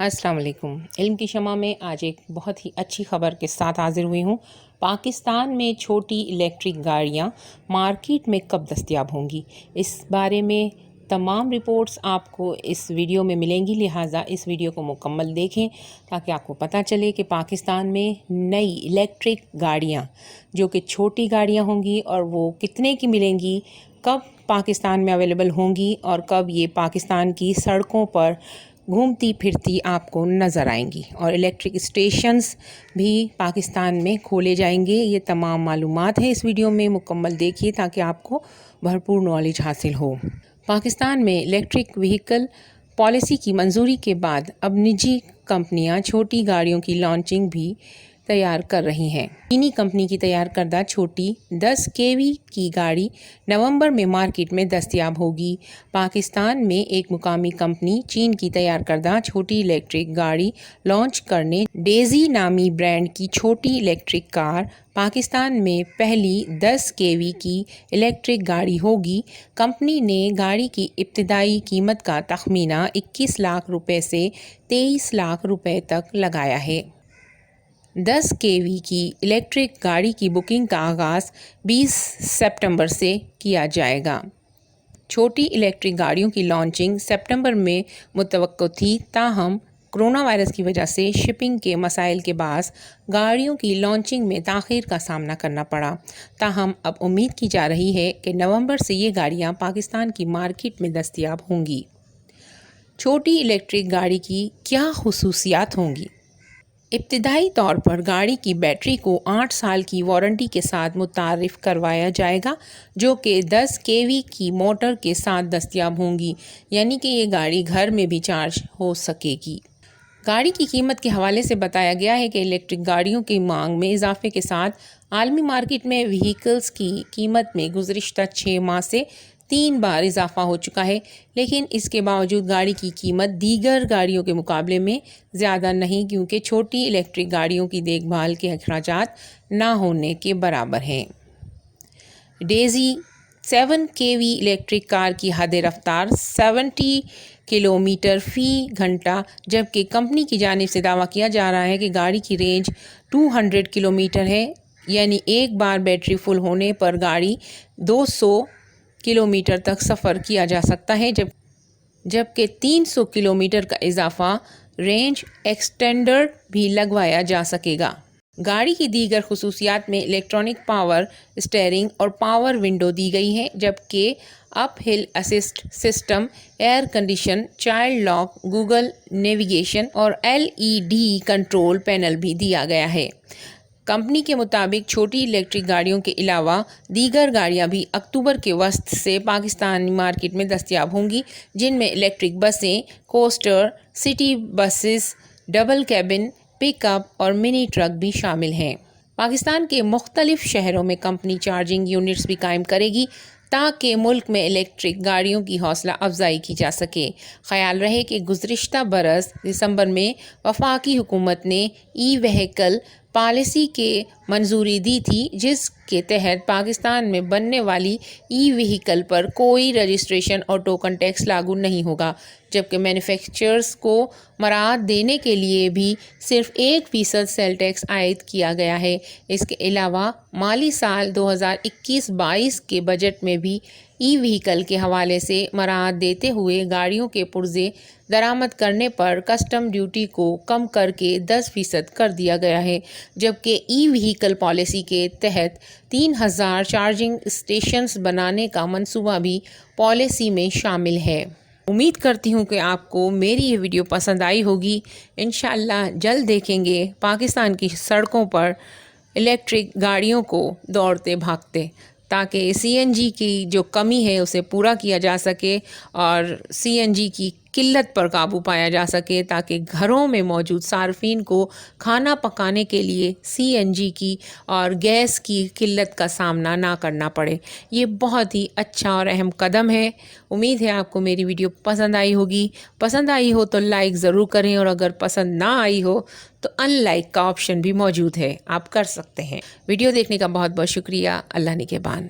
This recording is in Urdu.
السلام علیکم۔ علم کی شمع میں آج ایک بہت ہی اچھی خبر کے ساتھ حاضر ہوئی ہوں۔ پاکستان میں چھوٹی الیکٹرک گاڑیاں مارکیٹ میں کب دستیاب ہوں گی، اس بارے میں تمام رپورٹس آپ کو اس ویڈیو میں ملیں گی، لہٰذا اس ویڈیو کو مکمل دیکھیں تاکہ آپ کو پتہ چلے کہ پاکستان میں نئی الیکٹرک گاڑیاں جو کہ چھوٹی گاڑیاں ہوں گی اور وہ کتنے کی ملیں گی، کب پاکستان میں اویلیبل ہوں گی اور کب یہ پاکستان کی سڑکوں پر گھومتی پھرتی آپ کو نظر آئیں گی، اور الیکٹرک اسٹیشنز بھی پاکستان میں کھولے جائیں گے۔ یہ تمام معلومات ہیں اس ویڈیو میں، مکمل دیکھیے تاکہ آپ کو بھرپور نالج حاصل ہو۔ پاکستان میں الیکٹرک وہیکل پالیسی کی منظوری کے بعد اب نجی کمپنیاں چھوٹی گاڑیوں کی لانچنگ بھی تیار کر رہی ہیں۔ چینی کمپنی کی تیار کردہ چھوٹی 10 kV کی گاڑی نومبر میں مارکیٹ میں دستیاب ہوگی۔ پاکستان میں ایک مقامی کمپنی چین کی تیار کردہ چھوٹی الیکٹرک گاڑی لانچ کرنے ڈیزی نامی برانڈ کی چھوٹی الیکٹرک کار پاکستان میں پہلی 10 kV کی الیکٹرک گاڑی ہوگی۔ کمپنی نے گاڑی کی ابتدائی قیمت کا تخمینہ 21 لاکھ روپے سے 23 لاکھ روپے تک لگایا ہے۔ 10 kV کی الیکٹرک گاڑی کی بکنگ کا آغاز 20 ستمبر سے کیا جائے گا۔ چھوٹی الیکٹرک گاڑیوں کی لانچنگ ستمبر میں متوقع تھی، تاہم کرونا وائرس کی وجہ سے شپنگ کے مسائل کے باعث گاڑیوں کی لانچنگ میں تاخیر کا سامنا کرنا پڑا۔ تاہم اب امید کی جا رہی ہے کہ نومبر سے یہ گاڑیاں پاکستان کی مارکیٹ میں دستیاب ہوں گی۔ چھوٹی الیکٹرک گاڑی کی کیا خصوصیات ہوں گی؟ ابتدائی طور پر گاڑی کی بیٹری کو 8 سال کی وارنٹی کے ساتھ متعارف کروایا جائے گا، جو کہ 10 kV کی موٹر کے ساتھ دستیاب ہوں گی، یعنی کہ یہ گاڑی گھر میں بھی چارج ہو سکے گی۔ گاڑی کی قیمت کے حوالے سے بتایا گیا ہے کہ الیکٹرک گاڑیوں کی مانگ میں اضافے کے ساتھ عالمی مارکیٹ میں وہیکلز کی قیمت میں گزشتہ 6 ماہ سے 3 بار اضافہ ہو چکا ہے، لیکن اس کے باوجود گاڑی کی قیمت دیگر گاڑیوں کے مقابلے میں زیادہ نہیں، کیونکہ چھوٹی الیکٹرک گاڑیوں کی دیکھ بھال کے اخراجات نہ ہونے کے برابر ہیں۔ ڈیزی 7 kV الیکٹرک کار کی حد رفتار 70 کلومیٹر فی گھنٹہ، جبکہ کمپنی کی جانب سے دعویٰ کیا جا رہا ہے کہ گاڑی کی رینج 200 کلومیٹر ہے، یعنی ایک بار بیٹری فل ہونے پر گاڑی 200 کلومیٹر تک سفر کیا جا سکتا ہے، جبکہ 300 کلومیٹر کا اضافہ رینج ایکسٹینڈر بھی لگوایا جا سکے گا۔ گاڑی کی دیگر خصوصیات میں الیکٹرانک پاور اسٹیئرنگ اور پاور ونڈو دی گئی ہے، جبکہ up hill assist system, air condition, child lock, Google navigation اور LED کنٹرول پینل بھی دیا گیا ہے۔ کمپنی کے مطابق چھوٹی الیکٹرک گاڑیوں کے علاوہ دیگر گاڑیاں بھی اکتوبر کے وسط سے پاکستانی مارکیٹ میں دستیاب ہوں گی، جن میں الیکٹرک بسیں، coaster, city buses, double cabin, pick up اور منی ٹرک بھی شامل ہیں۔ پاکستان کے مختلف شہروں میں کمپنی چارجنگ یونٹس بھی قائم کرے گی تاکہ ملک میں الیکٹرک گاڑیوں کی حوصلہ افزائی کی جا سکے۔ خیال رہے کہ گزشتہ برس دسمبر میں وفاقی حکومت نے ای وہیکل پالیسی کے منظوری دی تھی، جس کے تحت پاکستان میں بننے والی ای وہیکل پر کوئی رجسٹریشن اور ٹوکن ٹیکس لاگو نہیں ہوگا، جبکہ مینوفیکچررز کو مراعات دینے کے لیے بھی صرف 1% سیل ٹیکس عائد کیا گیا ہے۔ اس کے علاوہ مالی سال 2021-22 کے بجٹ میں بھی ای وہیکل کے حوالے سے مراعات دیتے ہوئے گاڑیوں کے پرزے درآمد کرنے پر کسٹم ڈیوٹی کو کم کر کے 10% کر دیا گیا ہے، جبکہ ای وہیکل پالیسی کے تحت 3000 چارجنگ اسٹیشنز بنانے کا منصوبہ بھی پالیسی میں شامل ہے۔ امید کرتی ہوں کہ آپ کو میری یہ ویڈیو پسند آئی ہوگی۔ انشاءاللہ جلد دیکھیں گے پاکستان کی سڑکوں پر الیکٹرک گاڑیوں کو دوڑتے بھاگتے، تاکہ CNG کی جو کمی ہے اسے پورا کیا جا سکے اور CNG کی قلت پر قابو پایا جا سکے، تاکہ گھروں میں موجود صارفین کو کھانا پکانے کے لیے CNG کی اور گیس کی قلت کا سامنا نہ کرنا پڑے۔ یہ بہت ہی اچھا اور اہم قدم ہے۔ امید ہے آپ کو میری ویڈیو پسند آئی ہوگی۔ پسند آئی ہو تو لائک ضرور کریں، اور اگر پسند نہ آئی ہو تو ان لائک کا آپشن بھی موجود ہے، آپ کر سکتے ہیں۔ ویڈیو دیکھنے کا بہت بہت شکریہ۔ اللہ نگہبان۔